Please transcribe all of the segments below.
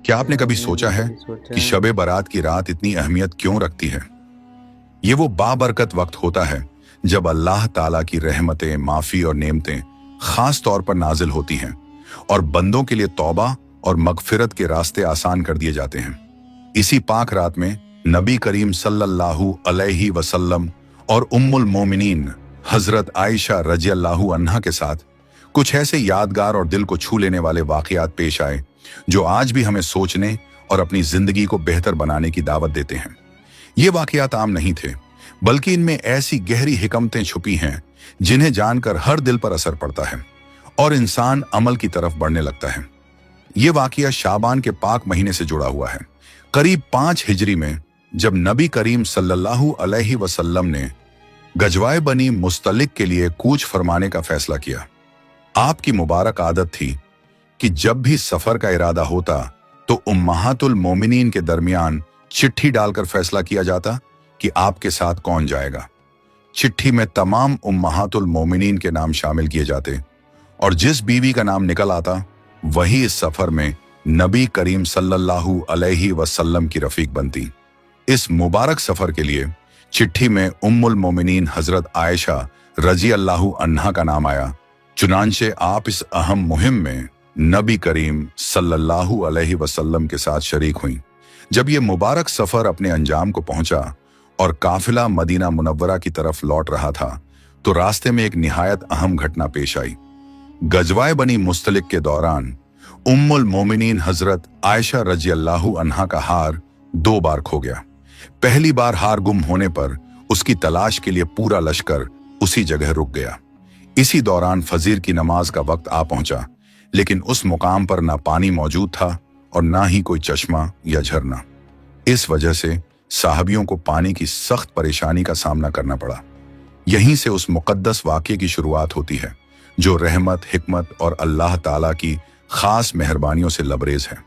क्या आपने कभी सोचा है कि शब बारात की रात इतनी अहमियत क्यों रखती है? ये वो बाबरकत वक्त होता है जब अल्लाह ताला की रहमतें, माफी और नेमतें खास तौर पर नाजिल होती हैं और बंदों के लिए तौबा और मगफिरत के रास्ते आसान कर दिए जाते हैं। इसी पाक रात में नबी करीम सल्लल्लाहु अलैहि वसल्लम और उम्मुल मोमिनीन हजरत आयशा रज़ियल्लाहु अन्हा के साथ कुछ ऐसे यादगार और दिल को छू लेने वाले वाकयात पेश आए जो आज भी हमें सोचने और अपनी जिंदगी को बेहतर बनाने की दावत देते हैं। ये वाकयात आम नहीं थे, बल्कि इनमें ऐसी गहरी हिकमतें छुपी हैं जिन्हें जानकर हर दिल पर असर पड़ता है और इंसान अमल की तरफ बढ़ने लगता है। ये वाकया शाबान के पाक महीने से जुड़ा हुआ है। करीब 5 हिजरी में जब नबी करीम सल्लल्लाहु अलैहि वसल्लम ने गजवाए बनी मुस्तलिक के लिए कूच फरमाने का फैसला किया। आपकी मुबारक आदत थी कि जब भी सफर का इरादा होता तो उम्महातुल मोमिनीन के दरमियान चिट्ठी डालकर फैसला किया जाता कि आपके साथ कौन जाएगा। चिट्ठी में तमाम उम्महातुल मोमिनीन के नाम शामिल किए जाते और जिस बीवी का नाम निकल आता वही इस सफर में नबी करीम सल्लल्लाहु अलैहि वसल्लम की रफीक बनती। इस मुबारक सफर के लिए चिट्ठी में उम्मुल मोमिनीन हजरत आयशा रज़ियल्लाहु अन्हा का नाम आया। चुनांचे आप इस अहम मुहिम में नबी करीम सल्लल्लाहु अलैहि वसल्लम के साथ शरीक हुई। जब ये मुबारक सफर अपने अंजाम को पहुंचा और काफिला मदीना मुनव्वरा की तरफ लौट रहा था तो रास्ते में एक निहायत अहम घटना पेश आई। गजवाए बनी मुस्तलिक के दौरान उम्मुल मोमिनीन हजरत आयशा रज़ियल्लाहु अन्हा का हार 2 बार खो गया। पहली बार हार गुम होने पर उसकी तलाश के लिए पूरा लश्कर उसी जगह रुक गया। इसी दौरान फजीर की नमाज का वक्त आ पहुंचा, लेकिन उस मुकाम पर ना पानी मौजूद था और ना ही कोई चश्मा या झरना। इस वजह से साहबियों को पानी की सख्त परेशानी का सामना करना पड़ा। यहीं से उस मुकद्दस वाक़ये की शुरुआत होती है जो रहमत, हिकमत और अल्लाह ताला की खास मेहरबानियों से लबरेज है।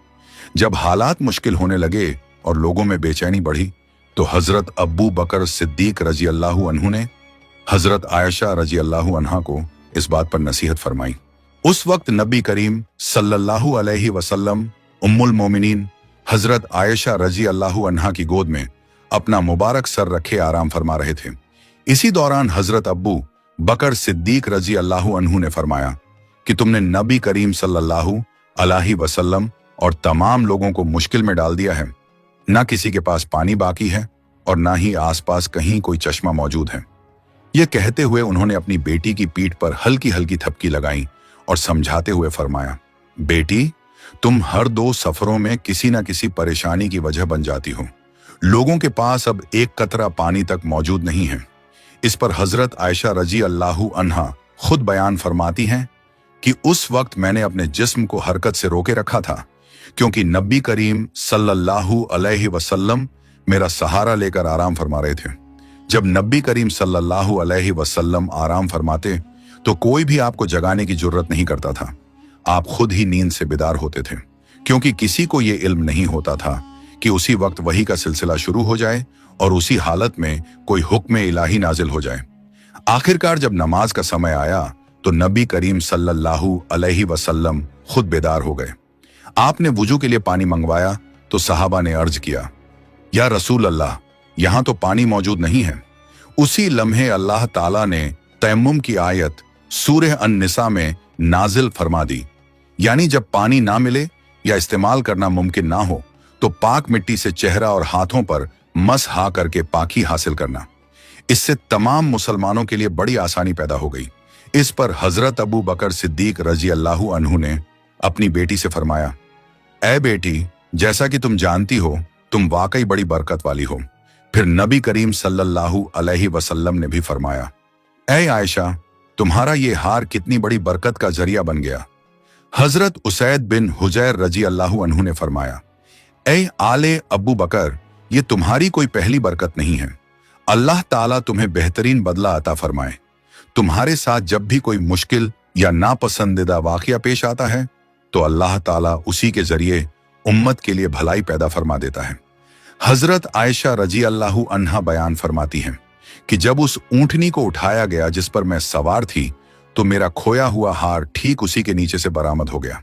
जब हालात मुश्किल होने लगे और लोगों में बेचैनी बढ़ी तो हजरत अबू बकर सिद्दीक रज़ियल्लाहु अन्हु ने हजरत आयशा रज़ियल्लाहु अन्हा को इस बात पर नसीहत फरमाई। उस वक्त नबी करीम सल्लल्लाहु अलैहि वसल्लम उम्मुल मोमिनीन हजरत आयशा रज़ियल्लाहु अन्हा की गोद में अपना मुबारक सर रखे आराम फरमा रहे थे। इसी दौरान हजरत अबू बकर सिद्दीक रज़ियल्लाहु अन्हु ने फरमाया कि तुमने नबी करीम सल्लल्लाहु अलैहि वसल्लम और तमाम लोगों को मुश्किल में डाल दिया है। ना किसी के पास पानी बाकी है और ना ही आसपास कहीं कोई चश्मा मौजूद है। यह कहते हुए उन्होंने अपनी बेटी की पीठ पर हल्की हल्की थपकी लगाई और समझाते हुए फरमाया, बेटी, तुम हर 2 सफरों में किसी न किसी परेशानी की वजह बन जाती हो। लोगों के पास अब एक कतरा पानी तक मौजूद नहीं है। इस पर हजरत आयशा रज़ियल्लाहु अन्हा खुद बयान फरमाती हैं कि उस वक्त मैंने अपने जिस्म को हरकत से रोके रखा था, क्योंकि नबी करीम सल्लल्लाहु अलैहि वसल्लम मेरा सहारा लेकर आराम फरमा रहे थे। जब नबी करीम सल्लल्लाहु अलैहि वसल्लम आराम फरमाते तो कोई भी आपको जगाने की जुर्रत नहीं करता था। आप खुद ही नींद से बेदार होते थे, क्योंकि किसी को यह इल्म नहीं होता था कि उसी वक्त वही का सिलसिला शुरू हो जाए और उसी हालत में कोई हुक्म इलाही नाजिल हो जाए। आखिरकार जब नमाज का समय आया तो नबी करीम सल्लल्लाहु अलैहि वसल्लम खुद बेदार हो गए। आपने वुजू के लिए पानी मंगवाया तो सहाबा ने अर्ज किया, या रसूल अल्लाह, यहां तो पानी मौजूद नहीं है। उसी लम्हे अल्लाह ताला ने तयम्मुम की आयत सूरह अन-निसा में नाजिल फरमा दी, यानी जब पानी ना मिले या इस्तेमाल करना मुमकिन ना हो तो पाक मिट्टी से चेहरा और हाथों पर मसहा करके पाकी हासिल करना। इससे तमाम मुसलमानों के लिए बड़ी आसानी पैदा हो गई। इस पर हजरत अबू बकर सिद्दीक रज़ियल्लाहु अन्हु ने अपनी बेटी से फरमाया, ऐ बेटी, जैसा कि तुम जानती हो तुम वाकई बड़ी बरकत वाली हो। फिर नबी करीम सल्लल्लाहु अलैहि वसल्लम ने भी फरमाया, ऐ आयशा, तुम्हारा ये हार कितनी बड़ी बरकत का जरिया बन गया। हजरत उसैद बिन हुजैर रज़ियल्लाहु अन्हु ने फरमाया, ऐ आले अबू बकर, ये तुम्हारी कोई पहली बरकत नहीं है। अल्लाह ताला तुम्हें बेहतरीन बदला अता फरमाए। तुम्हारे साथ जब भी कोई मुश्किल या नापसंदीदा वाकया पेश आता है तो अल्लाह ताला उसी के जरिए उम्मत के लिए भलाई पैदा फरमा देता है। हजरत आयशा रज़ियल्लाहु अन्हा बयान फरमाती हैं कि जब उस ऊंटनी को उठाया गया जिस पर मैं सवार थी तो मेरा खोया हुआ हार ठीक उसी के नीचे से बरामद हो गया।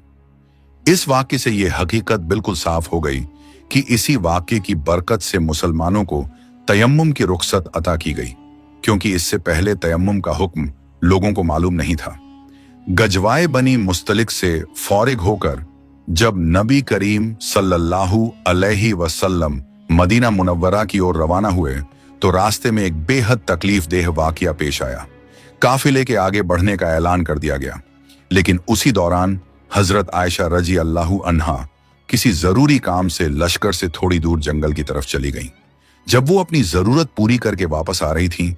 इस वाक्य से यह हकीकत बिल्कुल साफ हो गई कि इसी वाक्य की बरकत से मुसलमानों को तयम्मुम की रुखसत अता की गई, क्योंकि इससे पहले तयम्मुम का हुक्म लोगों को मालूम नहीं था। गजवाए बनी मुस्तलिक से फारिग होकर जब नबी करीम सल्लल्लाहु अलैहि वसल्लम मदीना मुनव्वरा की ओर रवाना हुए तो रास्ते में एक बेहद तकलीफदेह वाकया पेश आया। काफिले के आगे बढ़ने का ऐलान कर दिया गया, लेकिन उसी दौरान हजरत आयशा रजी अल्लाहु अन्हा किसी जरूरी काम से लश्कर से थोड़ी दूर जंगल की तरफ चली गईं। जब वो अपनी जरूरत पूरी करके वापस आ रही थीं,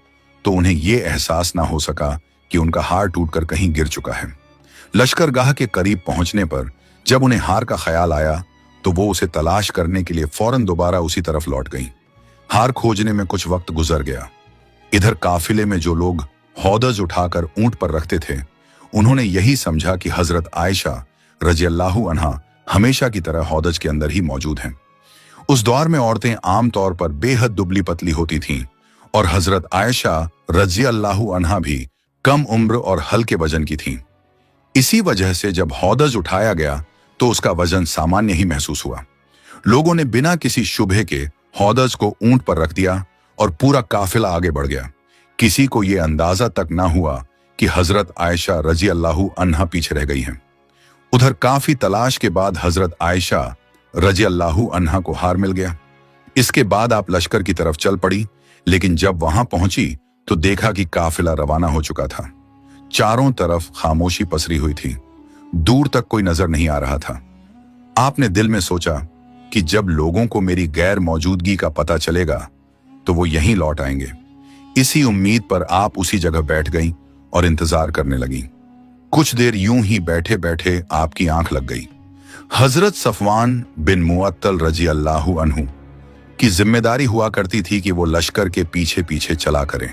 तो उन्हें यह एहसास ना हो सका कि उनका हार टूटकर कहीं गिर चुका है। लश्करगाह के करीब पहुंचने पर जब उन्हें हार का ख्याल आया तो वो उसे तलाश करने के लिए फौरन दोबारा उसी तरफ लौट गईं। हार खोजने में कुछ वक्त गुजर गया। इधर काफिले में जो लोग हौदज उठाकर ऊंट पर रखते थे, उन्होंने यही समझा कि हजरत आयशा रजी अल्लाहु अन्हा हमेशा की तरह हौदज के अंदर ही मौजूद हैं। उस दौर में औरतें आमतौर पर बेहद दुबली पतली होती थीं और हजरत आयशा रजी अल्लाहु अन्हा भी कम उम्र और हल्के वजन की थीं। इसी वजह से जब हौदज उठाया गया तो उसका वजन सामान्य ही महसूस हुआ। लोगों ने बिना किसी शुबहे के हौदज को ऊंट पर रख दिया और पूरा काफिला आगे बढ़ गया। किसी को यह अंदाजा तक ना हुआ कि हजरत आयशा रजी अल्लाहु अन्हा पीछे रह गई हैं। उधर काफी तलाश के बाद हजरत आयशा रजी अल्लाहु अन्हा को हार मिल गया। इसके बाद आप लश्कर की तरफ चल पड़ी, लेकिन जब वहां पहुंची तो देखा कि काफिला रवाना हो चुका था। चारों तरफ खामोशी पसरी हुई थी, दूर तक कोई नजर नहीं आ रहा था। आपने दिल में सोचा कि जब लोगों को मेरी गैर मौजूदगी का पता चलेगा तो वो यहीं लौट आएंगे। इसी उम्मीद पर आप उसी जगह बैठ गईं और इंतजार करने लगीं। कुछ देर यूं ही बैठे बैठे आपकी आंख लग गई। हजरत सफवान बिन मुअत्तल रजी अल्लाहु अन्हु की जिम्मेदारी हुआ करती थी कि वो लश्कर के पीछे पीछे चला करें,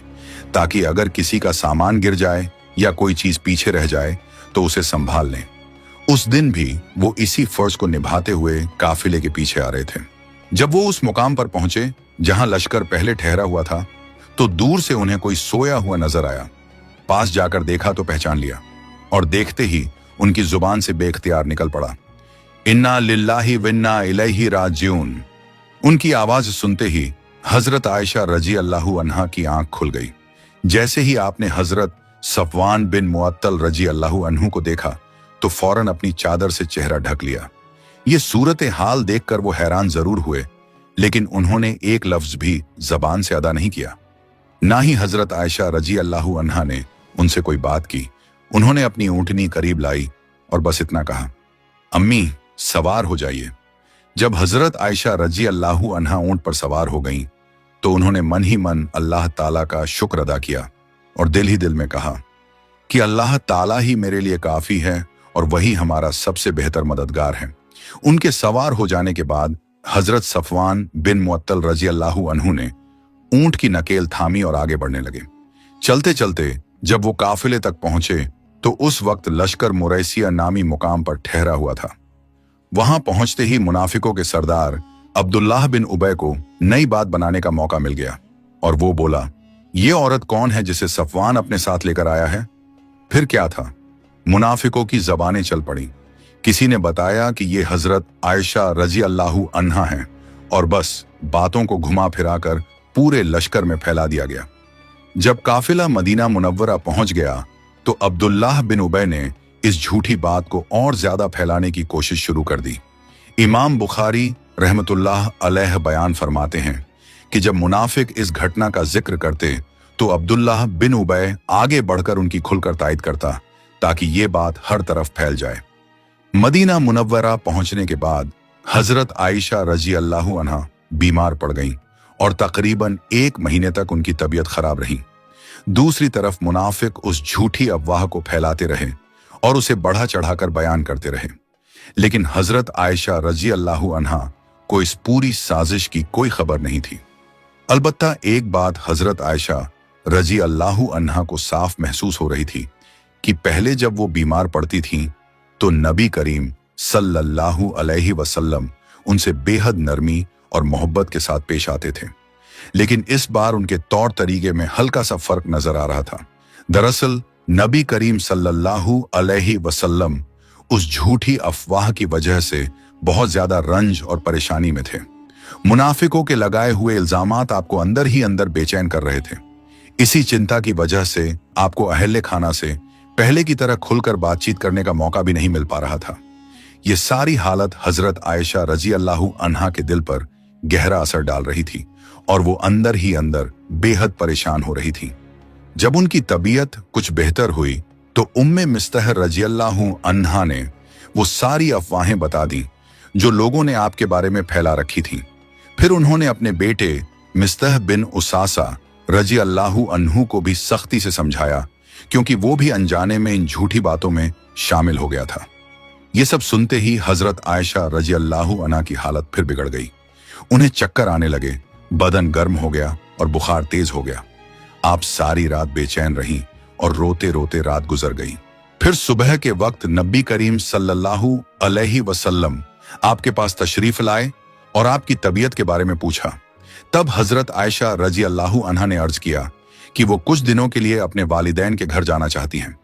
ताकि अगर किसी का सामान गिर जाए या कोई चीज पीछे रह जाए तो उसे संभाल लें। उस दिन भी वो इसी फर्ज को निभाते हुए काफिले के पीछे आ रहे थे। जब वो उस मुकाम पर पहुंचे जहां लश्कर पहले ठहरा हुआ था, तो दूर से उन्हें कोई सोया हुआ नजर आया। पास जाकर देखा तो पहचान लिया, और देखते ही उनकी जुबान से बेख्तियार निकल पड़ा, इन्ना लिल्लाहि व इन्ना इलैहि राजिऊन। उनकी आवाज सुनते ही हजरत आयशा रजी अल्लाहु अन्हा की आंख खुल गई। जैसे ही आपने हजरत सफवान बिन मुअत्तल रजी अल्लाहु अन्हु को देखा तो फौरन अपनी चादर से चेहरा ढक लिया। ये सूरत हाल देखकर वो हैरान जरूर हुए, लेकिन उन्होंने एक लफ्ज भी जबान से अदा नहीं किया। ना ही हजरत आयशा रजी अल्लाहु अन्हा ने उनसे कोई बात की। उन्होंने अपनी ऊंटनी करीब लाई और बस इतना कहा, अम्मी सवार हो जाइए। जब हजरत आयशा रजी अल्लाहु अन्हा ऊंट पर सवार हो गईं, तो उन्होंने मन ही मन अल्लाह ताला का शुक्र अदा किया और दिल ही दिल में कहा कि अल्लाह ताला ही मेरे लिए काफी है और वही हमारा सबसे बेहतर मददगार है। उनके सवार हो जाने के बाद हजरत सफवान बिन मुअत्तल रजी अल्लाहु अन्हु ने ऊंट की नकेल थामी और आगे बढ़ने लगे। चलते चलते जब वो काफिले तक पहुंचे तो उस वक्त लश्कर मुरैसिया नामी मुकाम पर ठहरा हुआ था। वहां पहुंचते ही मुनाफिकों के सरदार अब्दुल्लाह बिन उबय को नई बात बनाने का मौका मिल गया और वो बोला, ये औरत कौन है जिसे सफवान अपने साथ लेकर आया है? फिर क्या था? मुनाफिकों की जबानें चल पड़ी। किसी ने बताया कि ये हजरत आयशा रजी अल्लाहु अन्हा हैं, और बस बातों को घुमा फिराकर पूरे लश्कर में फैला दिया गया। जब काफिला मदीना मुनव्वरा पहुंच गया तो अब्दुल्लाह बिन उबय ने इस झूठी बात को और ज्यादा फैलाने की कोशिश शुरू कर दी। इमाम बुखारी रहमतुल्लाह अलैह बयान फरमाते हैं कि जब मुनाफिक इस घटना का जिक्र करते तो अब्दुल्लाह बिन उबय आगे बढ़कर उनकी खुलकर तायद करता, ताकि ये बात हर तरफ फैल जाए। मदीना मुनव्वरा पहुंचने के बाद हजरत आयशा रजी अल्लाहु अन्हा बीमार पड़ गईं और तकरीबन 1 महीने तक उनकी तबीयत खराब रही। दूसरी तरफ मुनाफिक उस झूठी अफवाह को फैलाते रहे और उसे बढ़ा चढ़ाकर बयान करते रहे, लेकिन हजरत आयशा रजी अल्लाहु अन्हा को इस पूरी साजिश की कोई खबर नहीं थी। अलबत्ता एक बात हजरत आयशा रजी अल्लाहु अन्हा को साफ महसूस हो रही थी कि पहले जब वो बीमार पड़ती थीं तो नबी करीम सल्लल्लाहु अलैहि वसल्लम उनसे बेहद नरमी और मोहब्बत के साथ पेश आते थे, लेकिन इस बार उनके तौर तरीके में हल्का सा फर्क नजर आ रहा था। दरअसल नबी करीम सल्लल्लाहु अलैहि वसल्लम उस झूठी अफवाह की वजह से बहुत ज्यादा रंज और परेशानी में थे। मुनाफिकों के लगाए हुए इल्जामात आपको अंदर ही अंदर बेचैन कर रहे थे। इसी चिंता की वजह से आपको अहले खाना से पहले की तरह खुलकर बातचीत करने का मौका भी नहीं मिल पा रहा था। ये सारी हालत हजरत आयशा रजी अल्लाह अन्हा के दिल पर गहरा असर डाल रही थी और वो अंदर ही अंदर बेहद परेशान हो रही थी। जब उनकी तबीयत कुछ बेहतर हुई तो उम्मे मिस्तह रजी अल्लाह अन्हा ने वो सारी अफवाहें बता दी जो लोगों ने आपके बारे में फैला रखी थी। फिर उन्होंने अपने बेटे मिस्तह बिन उसासा रजी अल्लाह अन्हु को भी सख्ती से समझाया, क्योंकि वो भी अनजाने में इन झूठी बातों में शामिल हो गया था। ये सब सुनते ही हजरत आयशा रजी अल्लाह अन्हा की हालत फिर बिगड़ गई। उन्हें चक्कर आने लगे, बदन गर्म हो गया और बुखार तेज हो गया। आप सारी रात बेचैन रहीं और रोते रोते रात गुजर गई। फिर सुबह के वक्त नबी करीम सल्लल्लाहु अलैहि वसल्लम आपके पास तशरीफ लाए और आपकी तबीयत के बारे में पूछा। तब हजरत आयशा रजी अल्लाह अन्हा ने अर्ज किया कि वो कुछ दिनों के लिए अपने वालिदैन के घर जाना चाहती हैं,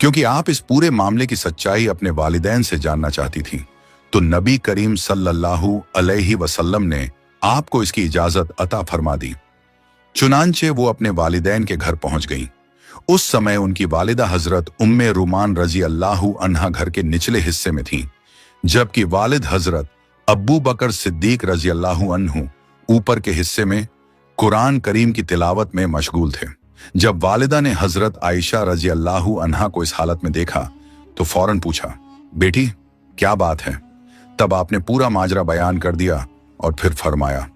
क्योंकि आप इस पूरे मामले की सच्चाई अपने वालिदैन से जानना चाहती थी। तो नबी करीम सल्लल्लाहु अलैहि वसल्लम ने आपको इसकी इजाजत अता फरमा दी। चुनांचे वो अपने वालिदैन के घर पहुंच गईं। उस समय उनकी वालिदा हजरत उम्मे रुमान रजी अल्लाह अन्हा घर के निचले हिस्से में थी, जबकि वालिद हजरत अब्बू बकर सिद्दीक रजी अल्लाह अन्हु ऊपर के हिस्से में कुरान करीम की तिलावत में मशगूल थे। जब वालिदा ने हजरत आयशा रजी अल्लाह अन्हा को इस हालत में देखा तो फौरन पूछा, बेटी क्या बात है? तब आपने पूरा माजरा बयान कर दिया और फिर फरमाया,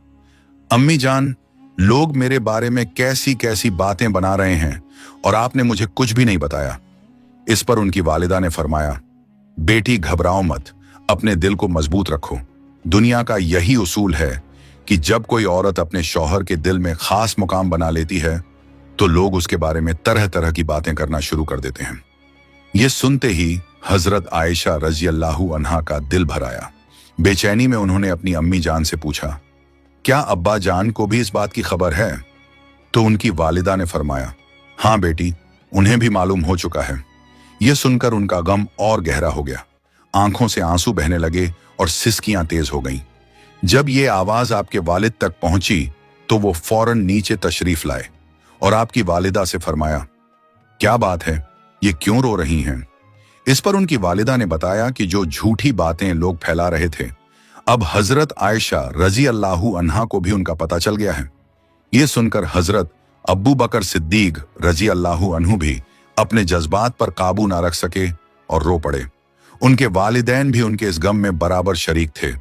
अम्मी जान, लोग मेरे बारे में कैसी कैसी बातें बना रहे हैं और आपने मुझे कुछ भी नहीं बताया। इस पर उनकी वालिदा ने फरमाया, बेटी घबराओ मत, अपने दिल को मजबूत रखो। दुनिया का यही उसूल है कि जब कोई औरत अपने शौहर के दिल में खास मुकाम बना लेती है तो लोग उसके बारे में तरह तरह की बातें करना शुरू कर देते हैं। ये सुनते ही हजरत आयशा रजी अल्लाह अन्हा का दिल भर आया। बेचैनी में उन्होंने अपनी अम्मी जान से पूछा, क्या अब्बा जान को भी इस बात की खबर है? तो उनकी वालिदा ने फरमाया, हाँ बेटी, उन्हें भी मालूम हो चुका है। यह सुनकर उनका गम और गहरा हो गया। आंखों से आंसू बहने लगे और सिसकियां तेज हो गईं। जब ये आवाज आपके वालिद तक पहुंची तो वो फौरन नीचे तशरीफ लाए और आपकी वालिदा से फरमाया, क्या बात है, ये क्यों रो रही हैं? इस पर उनकी वालिदा ने बताया कि जो झूठी बातें लोग फैला रहे थे, अब हजरत आयशा रजी अल्लाह अन्हा को भी उनका पता चल गया है। ये सुनकर हजरत अब्बू बकर सिद्दीक रजी अल्लाह अन्हु भी अपने जज्बात पर काबू ना रख सके और रो पड़े। उनके वालिदैन भी उनके इस गम में बराबर शरीक थे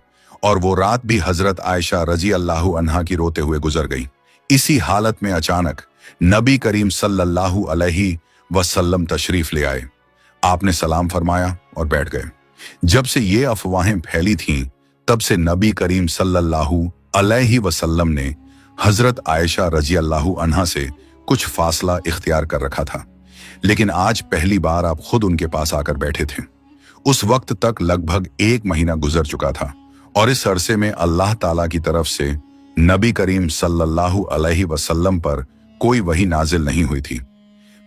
और वो रात भी हजरत आयशा रजी अल्लाह अन्हा की रोते हुए गुजर गई। इसी हालत में अचानक नबी करीम सल्लल्लाहु अलैहि वसल्लम तशरीफ ले आए। आपने सलाम फरमाया और बैठ गए। जब से ये अफवाहें फैली थीं, तब से नबी करीम सल्लल्लाहु अलैहि वसल्लम ने हजरत आयशा रजी अल्लाह अन्हा से कुछ फासला इख्तियार कर रखा था, लेकिन आज पहली बार आप खुद उनके पास आकर बैठे थे। उस वक्त तक लगभग 1 महीना गुजर चुका था और इस अरसे में अल्लाह ताला की तरफ से नबी करीम सल्लल्लाहु अलैहि वसल्लम पर कोई वही नाजिल नहीं हुई थी।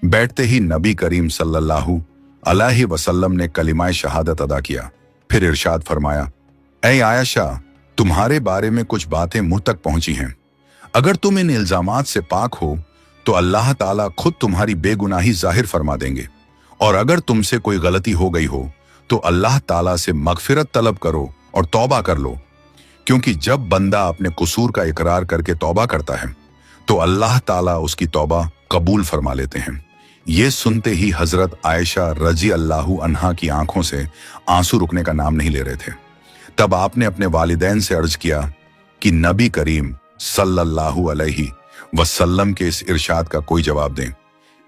बैठते ही नबी करीम सल्लल्लाहु अलैहि वसल्लम ने कलिमाए शहादत अदा किया। फिर इरशाद फरमाया, ऐ आयशा, तुम्हारे बारे में कुछ बातें मुझ तक पहुंची हैं। अगर तुम इन इल्जामात से पाक हो तो अल्लाह ताला खुद तुम्हारी बेगुनाही जाहिर फरमा देंगे, और अगर तुमसे कोई गलती हो गई हो तो अल्लाह ताला से मगफिरत तलब करो और तौबा कर लो, क्योंकि जब बंदा अपने कसूर का इकरार करके तौबा करता है तो अल्लाह ताला उसकी तौबा कबूल फरमा लेते हैं। ये सुनते ही हजरत आयशा रजी अल्लाह अन्हा की आंखों से आंसू रुकने का नाम नहीं ले रहे थे। तब आपने अपने वालिदैन से अर्ज किया कि नबी करीम सल्लल्लाहु अलैहि वसल्लम के इस इरशाद का कोई जवाब दें,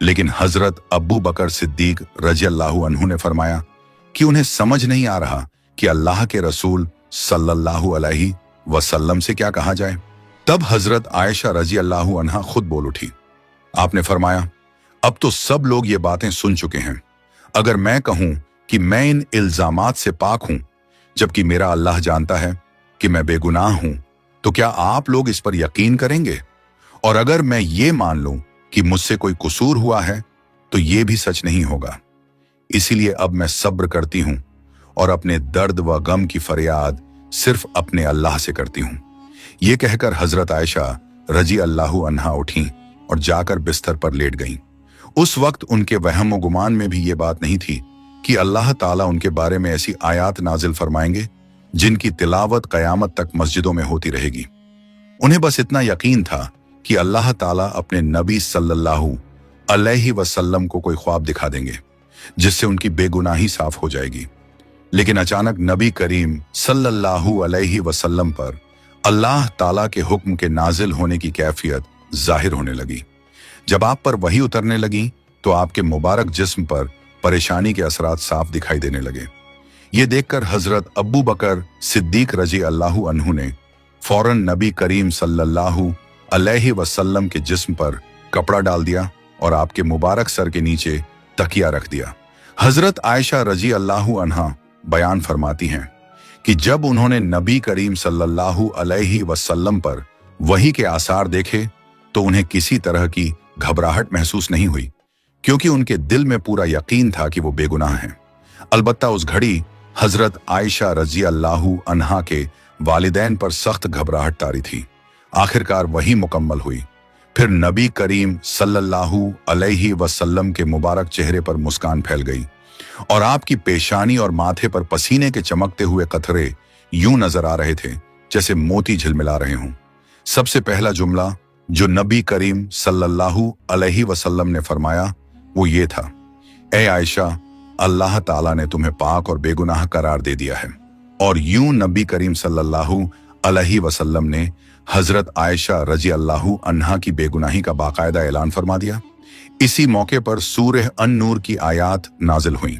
लेकिन हजरत अब्बू बकर सिद्दीक रजी अल्लाह अन्हु ने फरमाया कि उन्हें समझ नहीं आ रहा कि अल्लाह के रसूल सल्लल्लाहु अलैहि वसल्लम से क्या कहा जाए। तब हजरत आयशा रजी अल्लाह अन्हा खुद बोल उठी। आपने फरमाया, अब तो सब लोग ये बातें सुन चुके हैं। अगर मैं कहूं कि मैं इन इल्जामात से पाक हूं, जबकि मेरा अल्लाह जानता है कि मैं बेगुनाह हूं, तो क्या आप लोग इस पर यकीन करेंगे? और अगर मैं ये मान लूं कि मुझसे कोई कसूर हुआ है तो ये भी सच नहीं होगा। इसीलिए अब मैं सब्र करती हूं और अपने दर्द व गम की फरियाद सिर्फ अपने अल्लाह से करती हूँ। ये कहकर हजरत आयशा रजी अल्लाहु अन्हा उठी और जाकर बिस्तर पर लेट गईं। उस वक्त उनके वहम व गुमान में भी ये बात नहीं थी कि अल्लाह ताला उनके बारे में ऐसी आयात नाजिल फरमाएंगे जिनकी तिलावत कयामत तक मस्जिदों में होती रहेगी। उन्हें बस इतना यकीन था कि अल्लाह ताला अपने नबी सल्लल्लाहु अलैहि वसल्लम को कोई ख्वाब दिखा देंगे जिससे उनकी बेगुनाही साफ हो जाएगी। लेकिन अचानक नबी करीम सल्लल्लाहु अलैहि वसल्लम पर अल्लाह ताला के हुक्म के नाजिल होने की कैफियत जाहिर होने लगी। जब आप पर वही उतरने लगी तो आपके मुबारक जिस्म पर परेशानी के असरात साफ दिखाई देने लगे। ये देखकर हजरत अब्बू बकर सिद्दीक रजी अल्लाहु अन्हु ने फौरन नबी करीम सल्लल्लाहु अलैहि वसल्लम के जिस्म पर कपड़ा डाल दिया और आपके मुबारक सर के नीचे तकिया रख दिया। हजरत आयशा रजी अल्लाहु अन्हा बयान फरमाती हैं कि जब उन्होंने नबी करीम सल्लल्लाहु अलैहि वसल्लम पर वही के आसार देखे तो उन्हें किसी तरह की घबराहट महसूस नहीं हुई, क्योंकि उनके दिल में पूरा यकीन था कि वो बेगुनाह हैं। अलबत्ता उस घड़ी हजरत आयशा रजी अल्लाहु अन्हा के वालिदैन पर सख्त घबराहट तारी थी। आखिरकार वही मुकम्मल हुई। फिर नबी करीम सल्लल्लाहु अलैहि वसल्लम के मुबारक चेहरे पर मुस्कान फैल गई और आपकी पेशानी और माथे पर पसीने के चमकते हुए कतरे यूं नजर आ रहे थे जैसे मोती झिलमिला रहे हों। सबसे पहला जुमला जो नबी करीम सल्लल्लाहु अलैहि वसल्लम ने फरमाया वो ये था, ए आयशा, अल्लाह ताला ने तुम्हें पाक और बेगुनाह करार दे दिया है। और यूं नबी करीम सल्लल्लाहु अलैहि वसल्लम ने हजरत आयशा रजी अल्लाहु अन्हा की बेगुनाही का बाकायदा ऐलान फरमा दिया। इसी मौके पर सूरह अन-नूर की आयात नाजिल हुई।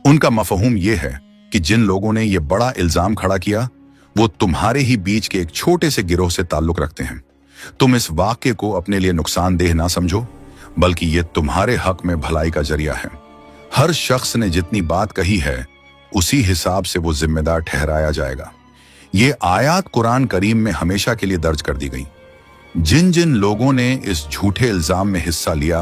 उनका मफहूम यह है कि जिन लोगों ने यह बड़ा इल्जाम खड़ा किया वो तुम्हारे ही बीच के एक छोटे से गिरोह से ताल्लुक रखते हैं। तुम इस वाक़े को अपने लिए नुकसानदेह ना समझो, बल्कि ये तुम्हारे हक में भलाई का जरिया है। हर शख्स ने जितनी बात कही है उसी हिसाब से वो जिम्मेदार ठहराया जाएगा। ये आयात कुरान करीम में हमेशा के लिए दर्ज कर दी गई। जिन जिन लोगों ने इस झूठे इल्जाम में हिस्सा लिया,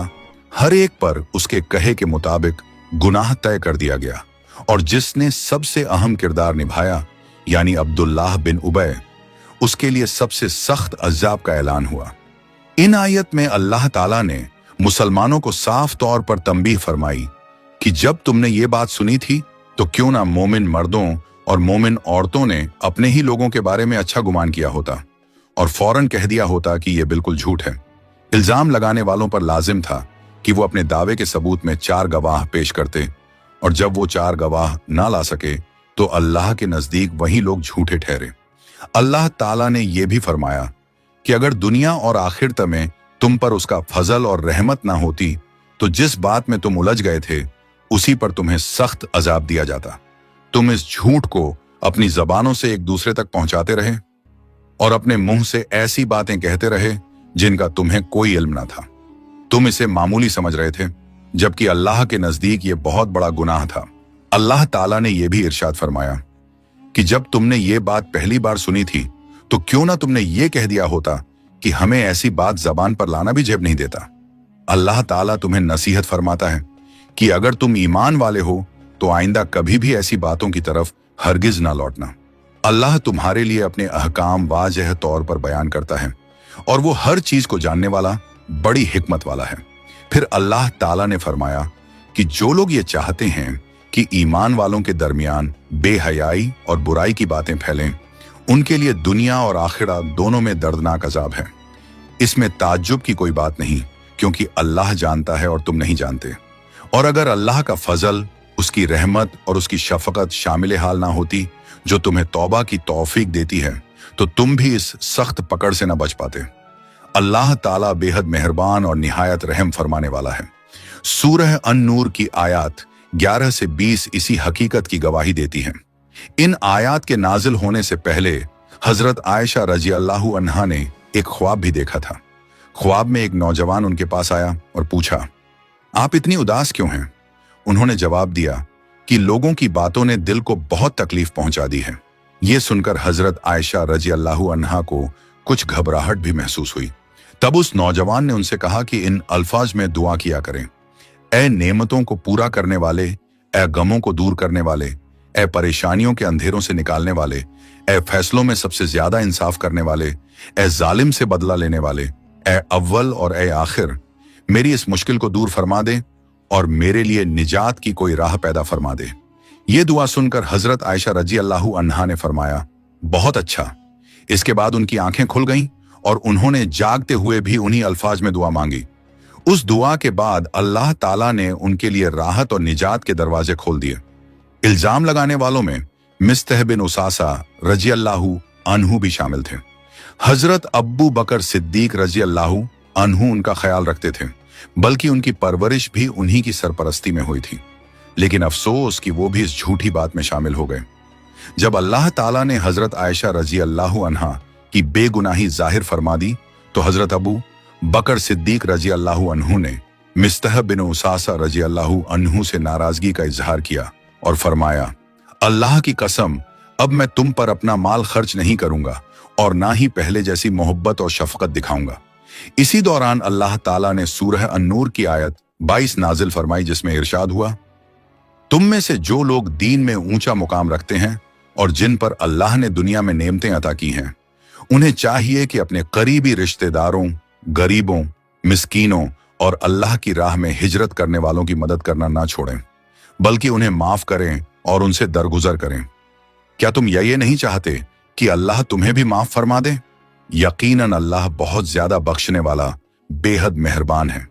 हर एक पर उसके कहे के मुताबिक गुनाह तय कर दिया गया, और जिसने सबसे अहम किरदार निभाया यानी अब्दुल्लाह बिन उबय, उसके लिए सबसे सख्त अज़ाब का ऐलान हुआ। इन आयत में अल्लाह ताला ने मुसलमानों को साफ तौर पर तंबीह फरमाई कि जब तुमने ये बात सुनी थी तो क्यों ना मोमिन मर्दों और मोमिन औरतों ने अपने ही लोगों के बारे में अच्छा गुमान किया होता और फौरन कह दिया होता कि यह बिल्कुल झूठ है। इल्जाम लगाने वालों पर लाजिम था कि वो अपने दावे के सबूत में 4 गवाह पेश करते, और जब वो 4 गवाह ना ला सके तो अल्लाह के नजदीक वही लोग झूठे ठहरे। अल्लाह ताला ने यह भी फरमाया कि अगर दुनिया और आखिरत में तुम पर उसका फजल और रहमत ना होती तो जिस बात में तुम उलझ गए थे उसी पर तुम्हें सख्त अजाब दिया जाता। तुम इस झूठ को अपनी जबानों से एक दूसरे तक पहुंचाते रहे और अपने मुंह से ऐसी बातें कहते रहे जिनका तुम्हें कोई इल्म ना था। तुम इसे मामूली समझ रहे थे, जबकि अल्लाह के नजदीक ये बहुत बड़ा गुनाह था। अल्लाह ताला ने यह भी इरशाद फरमाया कि जब तुमने ये बात पहली बार सुनी थी तो क्यों ना तुमने ये कह दिया होता कि हमें ऐसी बात जबान पर लाना भी जेब नहीं देता। अल्लाह ताला तुम्हें नसीहत फरमाता है कि अगर तुम ईमान वाले हो तो आइंदा कभी भी ऐसी बातों की तरफ हरगिज ना लौटना। अल्लाह तुम्हारे लिए अपने अहकाम वाज़ेह तौर पर बयान करता है और वो हर चीज को जानने वाला, बड़ी हिकमत वाला है। फिर अल्लाह ताला ने फरमाया कि जो लोग ये चाहते हैं कि ईमान वालों के दरमियान बेहयाई और बुराई की बातें फैलें, उनके लिए दुनिया और आखिरत दोनों में दर्दनाक अजाब है। इसमें ताज्जुब की कोई बात नहीं, क्योंकि अल्लाह जानता है और तुम नहीं जानते। और अगर अल्लाह का फजल, उसकी रहमत और उसकी शफकत शामिल हाल ना होती जो तुम्हें तौबा की तौफीक देती है, तो तुम भी इस सख्त पकड़ से ना बच पाते। अल्लाह ताला बेहद मेहरबान और निहायत रहम फरमाने वाला है। सूरह अन-नूर की आयत 11 से 20 इसी हकीकत की गवाही देती हैं। इन आयत के नाजिल होने से पहले हजरत आयशा रजी अल्लाहु अन्हा ने एक ख्वाब भी देखा था। ख्वाब में एक नौजवान उनके पास आया और पूछा, आप इतनी उदास क्यों हैं? उन्होंने जवाब दिया कि लोगों की बातों ने दिल को बहुत तकलीफ पहुंचा दी है। ये सुनकर हजरत आयशा रजी अल्लाहु अन्हा को कुछ घबराहट भी महसूस हुई। तब उस नौजवान ने उनसे कहा कि इन अल्फाज में दुआ किया करें, ए नेमतों को पूरा करने वाले, ए गमों को दूर करने वाले, ए परेशानियों के अंधेरों से निकालने वाले, ए फैसलों में सबसे ज्यादा इंसाफ करने वाले, ए जालिम से बदला लेने वाले, ए अव्वल और ए आखिर, मेरी इस मुश्किल को दूर फरमा दे और मेरे लिए निजात की कोई राह पैदा फरमा दे। ये दुआ सुनकर हजरत आयशा रजी अल्लाहु अन्हा ने फरमाया, बहुत अच्छा। इसके बाद उनकी आंखें खुल गईं और उन्होंने जागते हुए भी उन्हीं अल्फाज में दुआ मांगी। उस दुआ के बाद अल्लाह ताला ने उनके लिए राहत और निजात के दरवाजे खोल दिए। इल्जाम लगाने वालों में मिस्तह बिन उसासा रजी अल्लाहु अन्हु भी शामिल थे। हजरत अब्बू बकर सिद्दीक रजी अल्लाहु अन्हु उनका ख्याल रखते थे, बल्कि उनकी परवरिश भी उन्हीं की सरपरस्ती में हुई थी। लेकिन अफसोस कि वो भी इस झूठी बात में शामिल हो गए। जब अल्लाह ताला ने हजरत आयशा रजी अल्लाहु अन्हा की बेगुनाही जाहिर फरमा दी, तो हजरत अबू बकर सिद्दीक रजी अल्लाहु अन्हु ने मिस्तह बिन उसासा रजी अल्लाहु अन्हु से नाराजगी का इजहार किया और फरमाया, अल्लाह की कसम, अब मैं तुम पर अपना माल खर्च नहीं करूंगा और ना ही पहले जैसी मोहब्बत और शफकत दिखाऊंगा। इसी दौरान अल्लाह ताला ने सूरह अन-नूर की आयत 22 नाजिल फरमाई, जिसमें इरशाद हुआ, तुम में से जो लोग दीन में ऊंचा मुकाम रखते हैं और जिन पर अल्लाह ने दुनिया में नेमतें अता की हैं, उन्हें चाहिए कि अपने करीबी रिश्तेदारों, गरीबों, मिस्कीनों और अल्लाह की राह में हिजरत करने वालों की मदद करना ना छोड़ें, बल्कि उन्हें माफ करें और उनसे दरगुजर करें। क्या तुम ये नहीं चाहते कि अल्लाह तुम्हें भी माफ फरमा दे? यकीनन अल्लाह बहुत ज्यादा बख्शने वाला, बेहद मेहरबान है।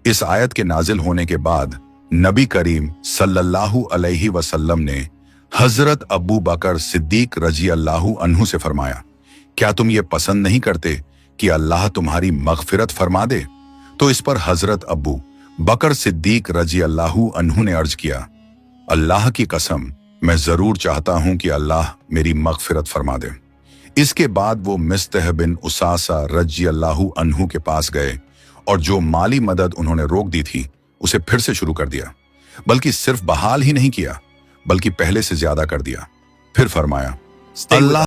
इस आयत के नाजिल होने के बाद नबी करीम सल्लल्लाहु अलैहि वसल्लम ने हजरत अबू बकर सिद्दीक रजी अल्लाहु अन्हु से फरमाया, क्या तुम ये पसंद नहीं करते कि अल्लाह तुम्हारी मगफिरत फरमा दे? तो इस पर हजरत अबू बकर सिद्दीक रजी अल्लाहु अन्हु ने अर्ज किया, अल्लाह की कसम, मैं जरूर चाहता हूं कि अल्लाह मेरी मगफिरत फरमा दे। इसके बाद वो मिस्तह बिन उसासा रजी अल्लाहु अन्हु के पास गए और जो माली मदद उन्होंने रोक दी थी उसे फिर से शुरू कर दिया, बल्कि सिर्फ बहाल ही नहीं किया बल्कि पहले से ज्यादा कर दिया। फिर फरमाया, अल्लाह